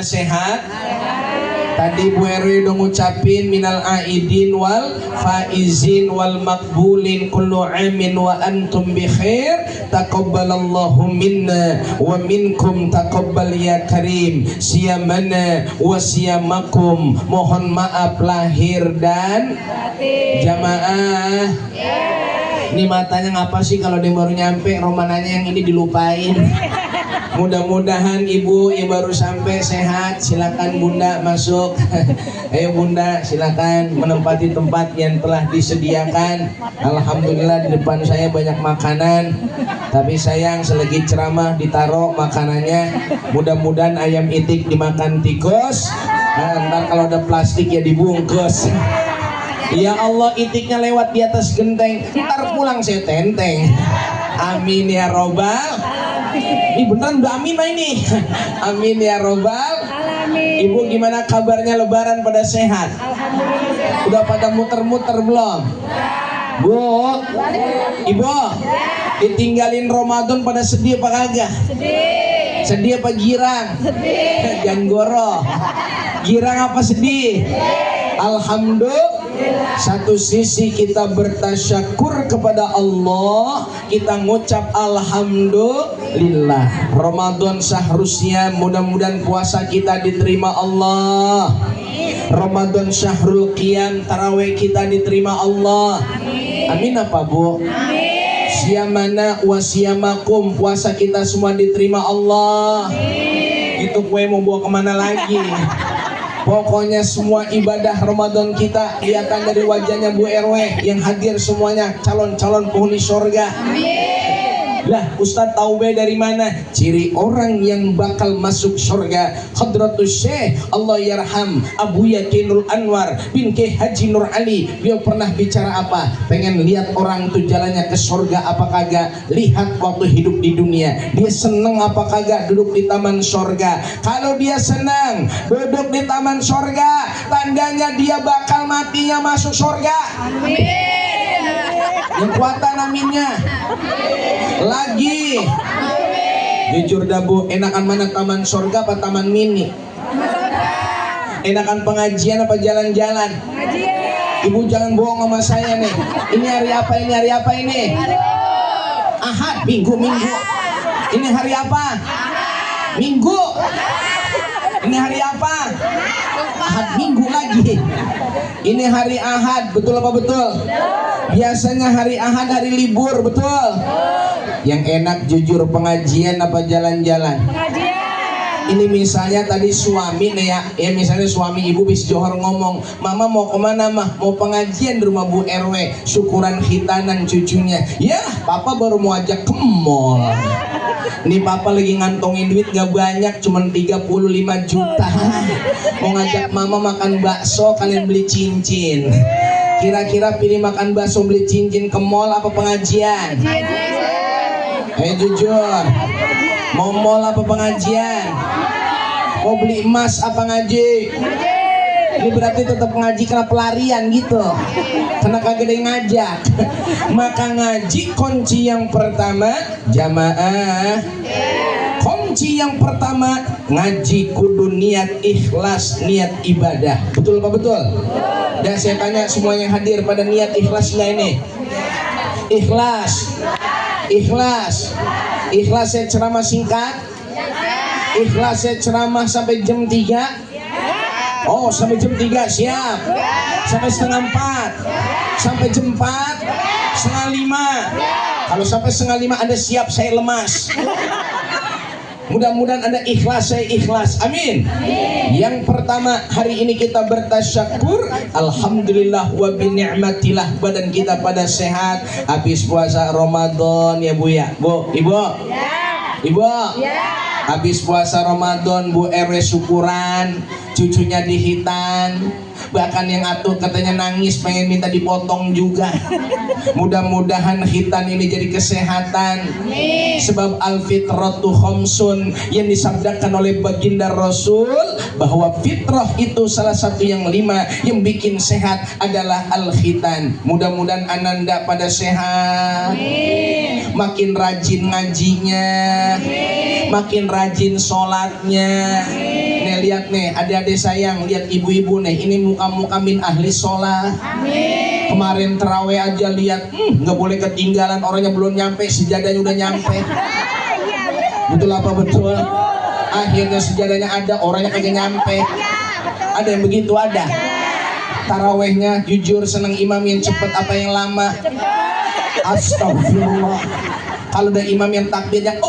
Sehat. Tadi Bu Erwi udah ngucapin minal aidin wal faizin wal makbulin kullu amin wa antum bi khair taqabbalallahu minna wa minkum taqabbal ya karim siyamana wa siyamakum. Mohon maaf lahir dan jamaah. Ini matanya ngapa sih kalau dia baru nyampe, romananya yang ini dilupain. Mudah-mudahan ibu yang baru sampai sehat. Silakan Bunda masuk. Ayo Bunda, silakan menempati tempat yang telah disediakan. Alhamdulillah di depan saya banyak makanan. Tapi sayang selagi ceramah ditaruh makanannya. Mudah-mudahan ayam itik dimakan tikus. Ntar kalau ada plastik ya dibungkus. Ya Allah, itiknya lewat di atas genteng, ntar pulang saya tenteng. Amin ya robbal. Ini beneran udah amin lah ini. Amin ya robbal. Ibu gimana kabarnya, lebaran pada sehat? Udah pada muter-muter belum? Bu, ibu ditinggalin Ramadan pada sedih apa kagak? Sedih apa girang? Jangan goro. Girang apa sedih? Alhamdulillah. Satu sisi kita bertasyakur kepada Allah, kita ngucap alhamdulillah. Ramadan seharusnya mudah-mudahan puasa kita diterima Allah. Ramadan syahrul qiyam, tarawih kita diterima Allah. Amin apa Bu? Siyamana wa siyamakum, puasa kita semua diterima Allah. Itu kue mau bawa kemana lagi? Pokoknya semua ibadah Ramadan kita kelihatan dari wajahnya Bu RW yang hadir semuanya calon-calon penghuni surga. Lah Ustadz tahu dari mana ciri orang yang bakal masuk surga? Hadratus Syekh Allah yarham Abu Yakinul Anwar bin K. Haji Nur Ali, beliau pernah bicara apa? Pengen lihat orang itu jalannya ke surga apa kagak? Lihat waktu hidup di dunia, dia seneng apa kagak duduk di taman surga. Kalau dia senang duduk di taman surga, tandanya dia bakal matinya masuk surga. Amin. Yang kuatan aminnya lagi. Jujur dah Bu, enakan mana taman surga apa taman mini? Enakan pengajian apa jalan-jalan? Ibu jangan bohong sama saya nih. Ini hari apa? Ini hari apa ini? Ahad, Minggu. Ini hari apa? Minggu. Ini hari apa? Ahad, Minggu lagi. Ini hari Ahad, betul apa betul? Biasanya hari Ahad hari libur, betul? Yang enak jujur pengajian apa jalan-jalan? Pengajian. Ini misalnya tadi suami nih ya misalnya suami ibu bis Johor ngomong, mama mau kemana mah? Mau pengajian di rumah Bu RW, syukuran khitanan cucunya. Ya, papa baru mau ajak ke mall. Ini papa lagi ngantongin duit gak banyak, cuman 35 juta. Mau ngajak mama makan bakso, kalian beli cincin. Kira-kira pilih makan bakso beli cincin ke mall apa pengajian? Jujur, mau mall apa pengajian? Mau beli emas apa ngaji? Ini berarti tetap ngaji karena pelarian gitu, karena kagak ada yang ngajak. Maka ngaji kunci yang pertama jamaah. Kunci yang pertama ngaji kudu niat ikhlas, niat ibadah. Betul apa betul? Dan saya tanya semua yang hadir pada niat ikhlas nggak ini? Ikhlas. Ikhlas saya ceramah singkat. Ikhlas saya ceramah sampai jam 3. Oh, sampai jam 3 siap. Sampai setengah 4. Sampai jam 4. Setengah 5. Kalau sampai setengah 5 Anda siap, saya lemas. Mudah-mudahan Anda ikhlas, saya ikhlas. Amin. Yang pertama, hari ini kita bertasyakur. Alhamdulillah wa bi ni'matillah, badan kita pada sehat. Habis puasa Ramadan ya Bu ya. Bu, Ibu. Ibu. Habis puasa Ramadan Bu RW syukuran, cucunya dihitan. Bahkan yang atuh katanya nangis pengen minta dipotong juga. Mudah-mudahan khitan ini jadi kesehatan. Sebab al-fitratu khamsun, yang disabdakan oleh baginda Rasul bahwa fitrah itu salah satu yang 5 yang bikin sehat adalah al-khitan. Mudah-mudahan ananda pada sehat. Makin rajin ngajinya, makin rajin sholatnya. Nih nih, adik-adik sayang, lihat ibu-ibu nih, ini muka-muka min ahli sholat. Amin. Kemarin terawih aja lihat, nggak boleh ketinggalan, orangnya belum nyampe, sejadahnya udah nyampe. Betul apa betul? Akhirnya sejadahnya ada, orangnya kagak nyampe. Ada yang begitu, ada. Tarawehnya jujur seneng imam yang cepet apa yang lama? Astagfirullah. Kalau ada imam yang takbirnya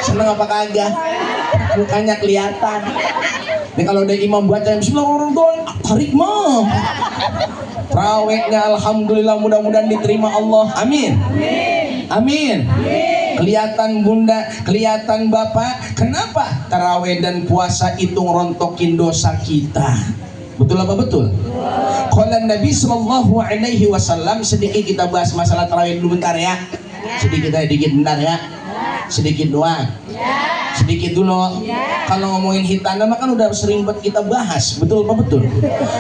seneng apa kagak? Mukanya kelihatan. Dan kalau ada imam baca bismillahirrahmanirrahim, tarik mah. Tarawehnya alhamdulillah, mudah-mudahan diterima Allah. Amin. Amin. Kelihatan bunda, kelihatan bapak. Kenapa? Taraweh dan puasa itu ngerontokin dosa kita. Betul apa betul? Qala Nabi sallallahu alaihi wasallam, sedikit kita bahas masalah tarawih dulu bentar ya. Sedikit bentar ya. Sedikit doang. Sedikit dulu. Kalau ngomongin hitanan mah kan udah sering banget kita bahas. Betul apa betul?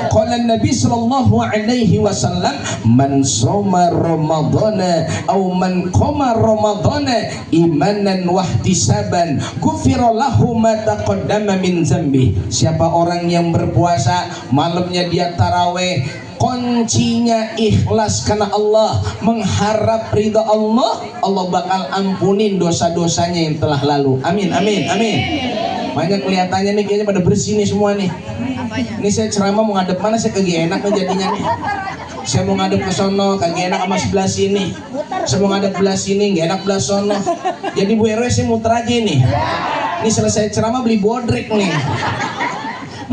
Qala Nabi sallallahu alaihi wasallam, man shoma ramadhana aw man qama ramadhana imanan wa ihtisaban ghufira lahu ma taqaddama min dzambi. Siapa orang yang berpuasa malamnya dia tarawih, kuncinya ikhlas karena Allah, mengharap ridha Allah, Allah bakal ampunin dosa-dosanya yang telah lalu. Amin, amin, amin. Banyak kelihatannya nih kayaknya pada bersih nih semua nih. Ini saya ceramah mau ngadep mana, saya kagak enak nih jadinya nih. Saya mau ngadep ke sono, kagak enak sama sebelah sini. Saya mau ngadep belah sini, gak enak belah sono. Jadi Bu RW saya muter aja nih. Ini selesai ceramah beli bodrek nih.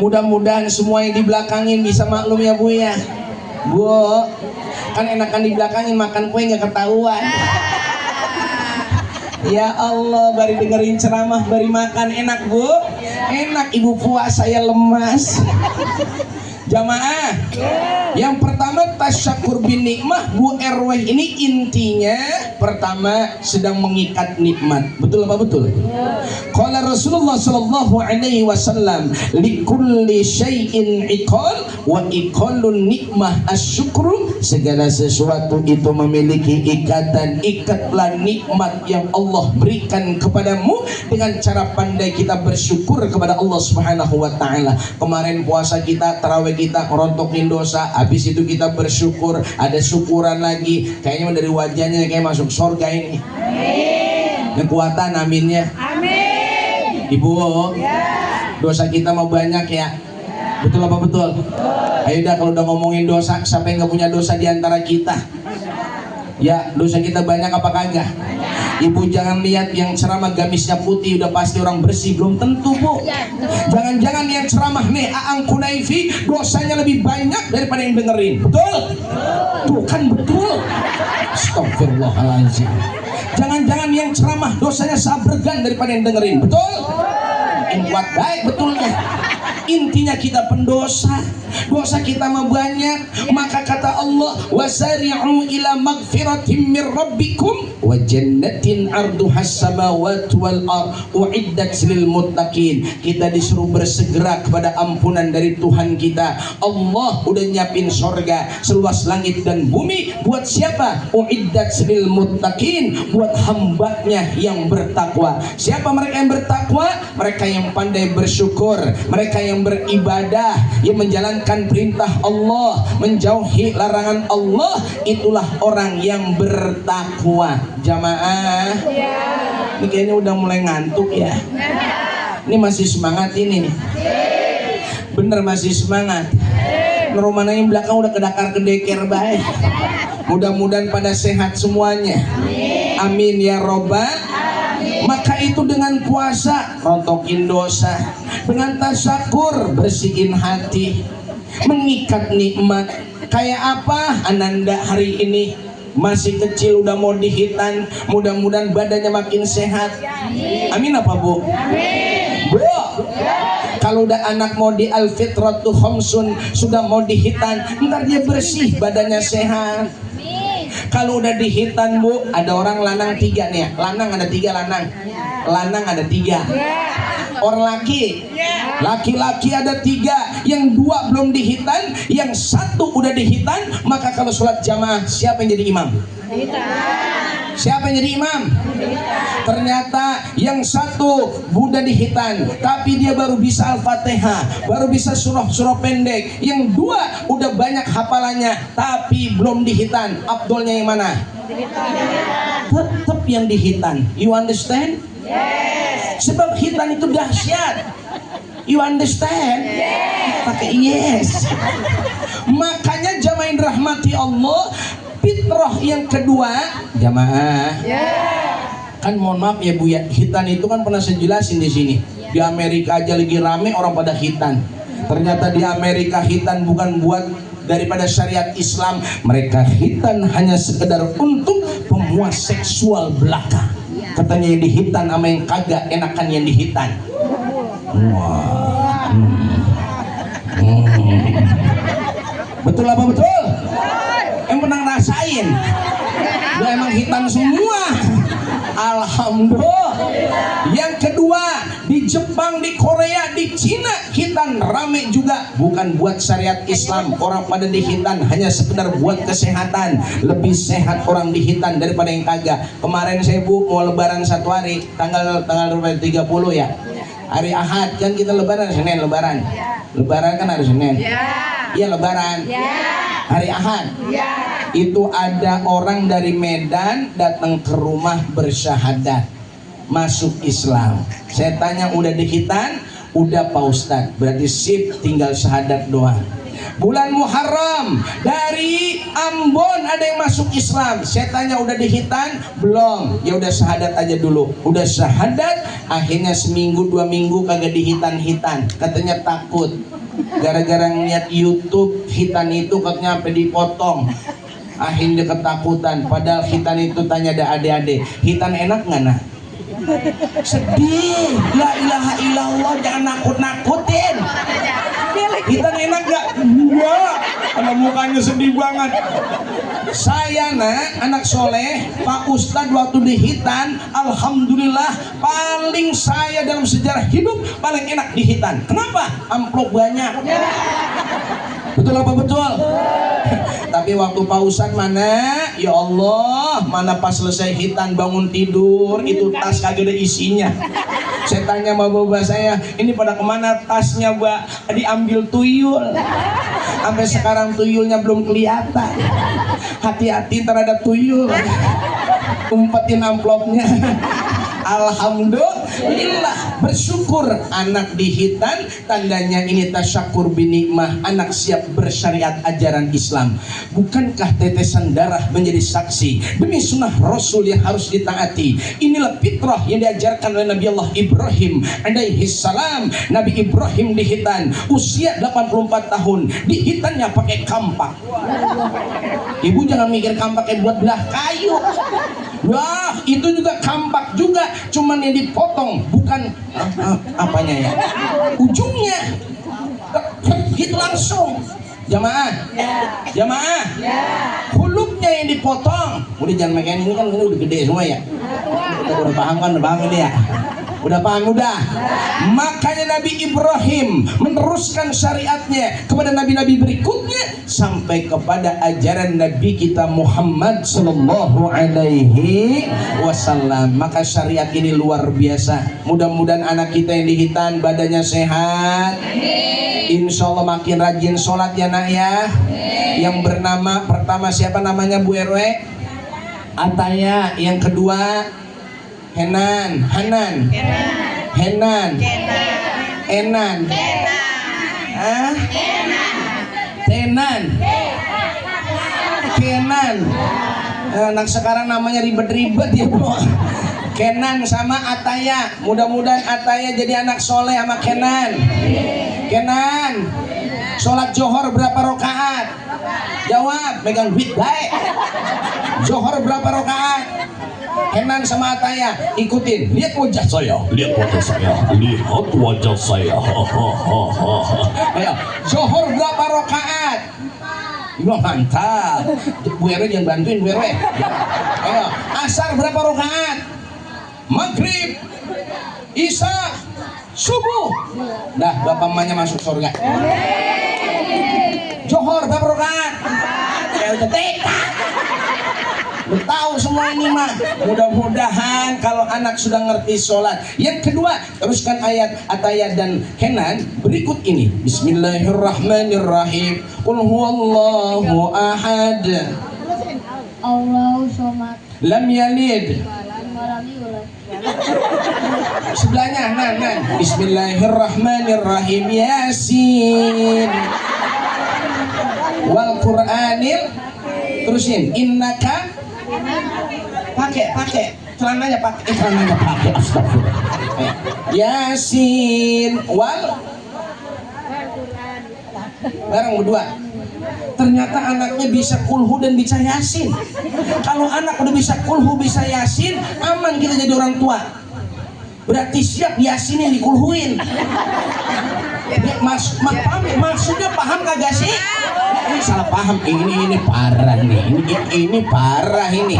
Mudah-mudahan semua yang di belakangin bisa maklum ya Bu ya. Bu, kan enakan di belakangin, makan kue nggak ketahuan. Ya Allah, bari dengerin ceramah, bari makan enak Bu. Enak, ibu puasa saya lemas. Jamaah, yang pertama tasyakur bin nikmah. Bu RW ini intinya pertama sedang mengikat nikmat. Betul apa betul? Qala Rasulullah sallallahu alaihi wasallam, likulli syai'in iqal wa iqalun nikmah asyukru. Segala sesuatu itu memiliki ikatan, ikatlah nikmat yang Allah berikan kepadamu dengan cara pandai kita bersyukur kepada Allah Subhanahu wa taala. Kemarin puasa kita, tarawih kita ngerontokin dosa, habis itu kita bersyukur, ada syukuran lagi. Kayaknya dari wajahnya kayak masuk surga ini. Amin. Kekuatan aminnya. Amin. Ibu, dosa kita mau banyak ya. Betul apa betul? Ayo dah, kalau udah ngomongin dosa, siapa yang gak punya dosa di antara kita? Ya, dosa kita banyak apa kagak? Ibu jangan lihat yang ceramah gamisnya putih udah pasti orang bersih, belum tentu Bu. Jangan-jangan yang ceramah nih Aang Kunaifi dosanya lebih banyak daripada yang dengerin. Betul? Tuh kan betul. Astagfirullahaladzim. Jangan-jangan yang ceramah dosanya sabregan daripada yang dengerin. Betul? Makin kuat baik betulnya. Intinya kita pendosa, dosa kita mah banyak. Maka kata Allah, wasari'u ila magfiratin min rabbikum wa jannatin arduhas samawati wal ard uiddat lil muttaqin. Kita disuruh bersegera kepada ampunan dari Tuhan kita. Allah udah nyiapin sorga seluas langit dan bumi. Buat siapa? Uiddat lil muttaqin, buat hambanya yang bertakwa. Siapa mereka yang bertakwa? Mereka yang pandai bersyukur, mereka yang beribadah, yang menjalankan perintah Allah, menjauhi larangan Allah. Itulah orang yang bertakwa. Jamaah, ini kayaknya udah mulai ngantuk ya. Ini masih semangat ini nih. Bener masih semangat. Rumahnya yang belakang udah kedakar kedeker baik. Mudah-mudahan pada sehat semuanya. Amin ya robbal. Maka itu dengan puasa rontokin dosa, dengan tasyakur bersihin hati, mengikat nikmat. Kayak apa Ananda hari ini? Masih kecil udah mau dihitan, mudah-mudahan badannya makin sehat. Amin apa Bu? Amin. Bu, kalau udah anak mau di al-fitratu khamsun, sudah mau dihitan, ntar dia bersih, badannya sehat. Kalau udah dihitan Bu, ada orang lanang 3 nih ya. Lanang ada 3 lanang. Lanang ada 3. Orang laki, laki-laki ada 3. Yang 2 belum dihitan, yang 1 udah dihitan. Maka kalau sholat jamaah siapa yang jadi imam? Siapa yang jadi imam? Ternyata yang satu Buddha di hitan, tapi dia baru bisa Al-Fatihah, baru bisa surah-surah pendek. Yang dua udah banyak hafalannya, tapi belum di hitan. Abdulnya yang mana? Tetap yang di hitan. You understand? Yes. Sebab hitan itu dahsyat. You understand? Yes. Pakai yes. Makanya jamaah rahmati Allah, fitrah yang kedua jamaah. Kan mohon maaf ya Bu ya, hitan itu kan pernah saya jelasin di sini. Di Amerika aja lagi rame orang pada hitan. Ternyata di Amerika hitan bukan buat daripada syariat Islam. Mereka hitan hanya sekedar untuk pemuas seksual belaka. Katanya yang dihitan sama yang kagak enakan yang dihitan. Wah. Betul apa betul? Yang pernah ngerasain? Udah emang hitam semua. Alhamdulillah. Yang kedua, di Jepang, di Korea, di Cina hitan rame juga. Bukan buat syariat Islam. Orang pada di hitan hanya sekedar buat kesehatan. Lebih sehat orang di hitan daripada yang kagak. Kemarin saya Bu mau lebaran satu hari, tanggal 30 ya. Hari Ahad kan kita lebaran, Senin lebaran. Lebaran kan hari Senin. Iya lebaran. Hari Ahad. Itu ada orang dari Medan datang ke rumah bersyahadat masuk Islam. Saya tanya udah dihitan? Udah Pak Ustadz. Berarti sip, tinggal syahadat doang. Bulan Muharram dari Ambon ada yang masuk Islam. Saya tanya udah dihitan? Belum. Ya udah syahadat aja dulu. Udah syahadat, akhirnya seminggu 2 minggu kagak dihitan-hitan. Katanya takut. Gara-gara ngeliat YouTube hitan itu katanya sampai dipotong. Akhirnya ketakutan. Padahal hitan itu tanya ada adik-adik, hitan enak nggak nak? Sedih. La ilaha illallah, jangan nakut-nakutin. Hitan enak gak? Enggak. Karena mukanya sedih banget. Saya nak, anak soleh, Pak Ustadz waktu di hitan, alhamdulillah paling saya dalam sejarah hidup paling enak di hitan. Kenapa? Amplop banyak. Betul apa betul? Tapi waktu Pak Ustadz mana? Ya Allah, mana pas selesai hitan bangun tidur, itu tas kagak ada isinya. Saya tanya sama bapak saya, ini pada kemana tasnya Mbak? Diambil tuyul. Sampai sekarang tuyulnya belum kelihatan. Hati-hati terhadap tuyul. Umpetin amplopnya. Alhamdulillah, bersyukur anak dihitan, tandanya ini tasyakur binikmah, anak siap bersyariat ajaran Islam. Bukankah tetesan darah menjadi saksi demi sunnah Rasul yang harus ditaati? Inilah fitrah yang diajarkan oleh Nabi Allah Ibrahim alaihi salam. Nabi Ibrahim dihitan usia 84 tahun, dihitannya pakai kampak. Ibu jangan mikir kampak buat belah kayu. Wah, itu juga kampak juga, cuman yang dipotong bukan apanya ya, ujungnya gitu langsung. Jamaah, jamaah, kulupnya yang dipotong. Udah jangan makan ini kan ini udah gede semua ya. Kita udah paham kan, udah paham ini ya. Udah paham udah. Makanya Nabi Ibrahim meneruskan syariatnya kepada nabi-nabi berikutnya sampai kepada ajaran Nabi kita Muhammad sallallahu alaihi wasallam. Maka syariat ini luar biasa. Mudah-mudahan anak kita yang dihitan badannya sehat. Insya Allah makin rajin sholat ya nak ya. Yang bernama pertama siapa namanya Bu RW? Ataya. Yang kedua Henan, Hanan, Henan, Enan, Tenan, Kenan. Anak sekarang namanya ribet-ribet ya bro. Kenan sama Ataya. Mudah-mudahan Ataya jadi anak soleh sama Kenan. Kenan, sholat Johor berapa rakaat? Jawab, megang duit baik. Johor berapa rakaat? Kenan sama Ataya, ikutin. Lihat wajah saya, lihat wajah saya, lihat wajah saya. Ayo, Johor berapa rakaat? Wah mantap. Bu RW jangan bantuin Bu RW. Ayo, asar berapa rakaat? Maghrib, Isya, subuh. Dah, bapak emaknya masuk surga. Johor berapa rakaat? Ya udah TK. Tahu semua ini mah. Mudah-mudahan kalau anak sudah ngerti sholat. Yang kedua, teruskan ayat dan Kenan berikut ini. Bismillahirrahmanirrahim. Qul huwallahu ahad. Allahu somad. Lam yalid. Walam yulad. Sebelahnya, nan. Bismillahirrahmanirrahim. Yasin. Wal Qur'anil. Terusin. Innaka. Pakai. Celananya pakai. Astagfirullah. Yasin. Wal. Barang berdua. Ternyata anaknya bisa kulhu dan bisa yasin. Kalau anak udah bisa kulhu, bisa yasin, aman kita jadi orang tua. Berarti siap yasin yang dikulhuin. Maksudnya paham kagak sih? Salah paham. Ini parah nih. Ini parah ini.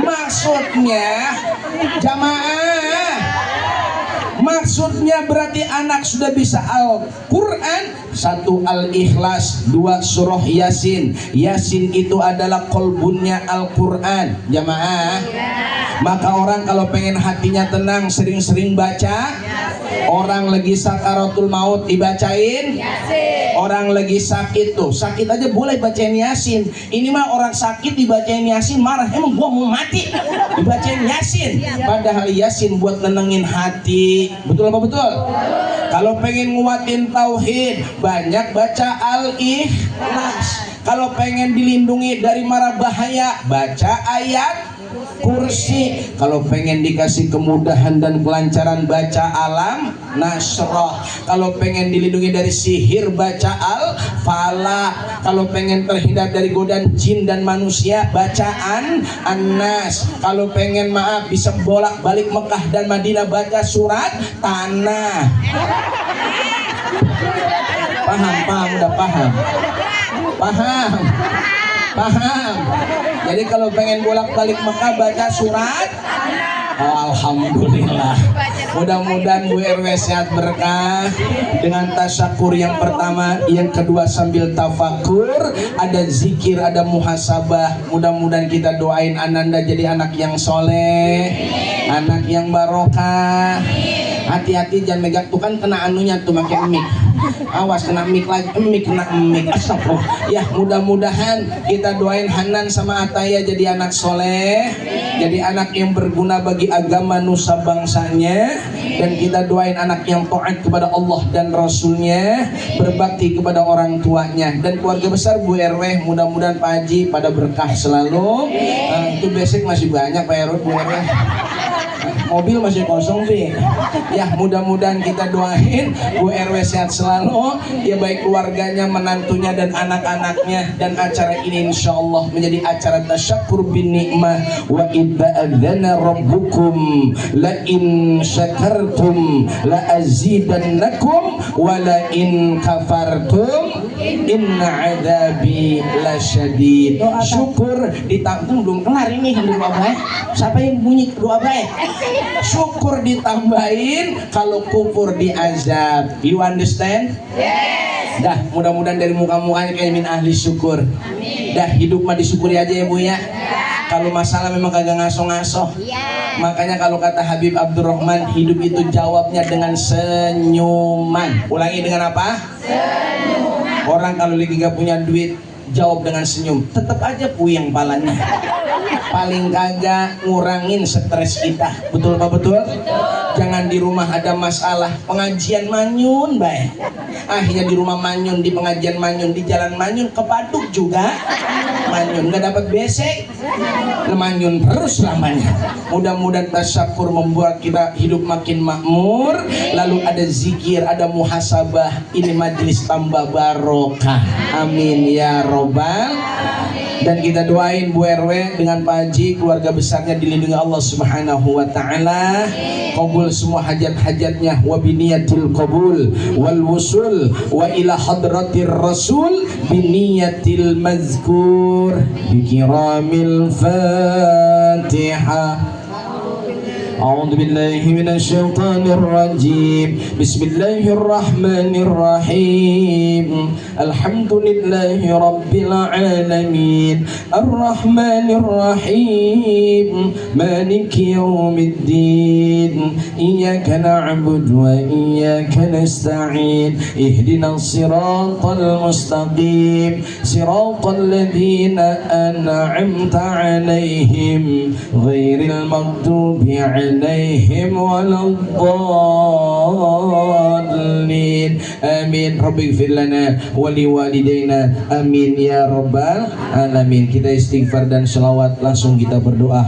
Maksudnya jamaah. Maksudnya berarti anak sudah bisa Al-Quran. 1 Al-Ikhlas, 2 surah Yasin. Yasin itu adalah kolbunnya Al-Quran. Jamaah. Maka orang kalau pengen hatinya tenang, sering-sering baca. Orang lagi sakaratul maut dibacain. Orang lagi sakit tuh, sakit aja boleh bacain Yasin. Ini mah orang sakit dibacain Yasin marah. Emang gua mau mati dibacain Yasin? Padahal Yasin buat nenengin hati. Betul apa betul? Kalau pengen nguatin tauhid, banyak baca Al-Ikhlas. Kalau pengen dilindungi dari mara bahaya, baca ayat kursi. Kalau pengen dikasih kemudahan dan kelancaran, baca Alam Nasrah. Kalau pengen dilindungi dari sihir, baca Al-Falaq. Kalau pengen terhindar dari godaan jin dan manusia, bacaan An-Nas. Kalau pengen bisa bolak-balik Mekah dan Madinah, baca surat Tanah. Paham. Jadi kalau pengen bolak-balik Mekah, baca surat. Oh, alhamdulillah. Mudah-mudahan Bu RW sehat berkah dengan tasyakur yang pertama, yang kedua sambil tafakur, ada zikir, ada muhasabah. Mudah-mudahan kita doain Ananda jadi anak yang soleh, anak yang barokah. Hati-hati jangan megang tuh kan kena anunya tuh makin mic. Awas kena mic lagi, kena mic. Astagfirullah. Ya mudah-mudahan kita doain Hanan sama Ataya jadi anak soleh, jadi anak yang berguna bagi agama nusa bangsanya, dan kita doain anak yang taat kepada Allah dan Rasulnya, berbakti kepada orang tuanya dan keluarga besar Bu RW. Mudah-mudahan Pak Haji pada berkah selalu. Itu basic masih banyak Pak RW, Bu RW. Mobil masih kosong Pi. Ya mudah-mudahan kita doain Bu RW sehat selalu, ya baik keluarganya, menantunya dan anak-anaknya. Dan acara ini insya Allah menjadi acara tasyakur bin ni'mah. Wa idza adzana rabbukum la in syakartum la azidannakum wa la in kafartum inna adzabi lasyadid. Syukur ditanggung belum kelar ini doa baik. Siapa yang bunyi doa baik? Syukur ditambahin, kalau kufur diazab. You understand? Yes. Dah, mudah-mudahan dari muka-mukanya kayak min ahli syukur. Amin. Dah, hidup mah disyukuri aja ya Bu ya. Kalau masalah memang kagak ngaso-ngaso. Makanya kalau kata Habib Abdurrahman, hidup itu jawabnya dengan senyuman. Ulangi dengan apa? Senyuman. Orang kalau lagi gak punya duit, jawab dengan senyum. Tetap aja puyeng palanya. Paling kagak ngurangin stres kita. Betul Pak? Betul? Jangan di rumah ada masalah, pengajian manyun baik. Akhirnya di rumah manyun, di pengajian manyun, di jalan manyun, kepaduk juga manyun, nggak dapat besek, manyun terus lamanya. Mudah-mudahan tasyakur membuat kita hidup makin makmur. Lalu ada zikir, ada muhasabah. Ini majelis tambah barokah. Amin ya robbal. Dan kita doain Bu RW dengan Pak Haji, keluarga besarnya dilindungi Allah Subhanahu wa taala. Qabul semua hajat-hajatnya, wa biniyatil qabul wal wusul wa ila hadratir rasul biniyatil mazkur bi kiramil Fatihah. أعوذ بالله من الشيطان الرجيم بسم الله الرحمن الرحيم الحمد لله رب العالمين الرحمن الرحيم مالك يوم الدين إياك نعبد وإياك نستعين اهدنا الصراط المستقيم صراط الذين أنعمت عليهم غير المغضوب عليهم ولا الضالين آمين رب اغفر لنا ولوالدينا amin ya rabbal alamin. Kita istighfar dan sholawat, langsung kita berdoa.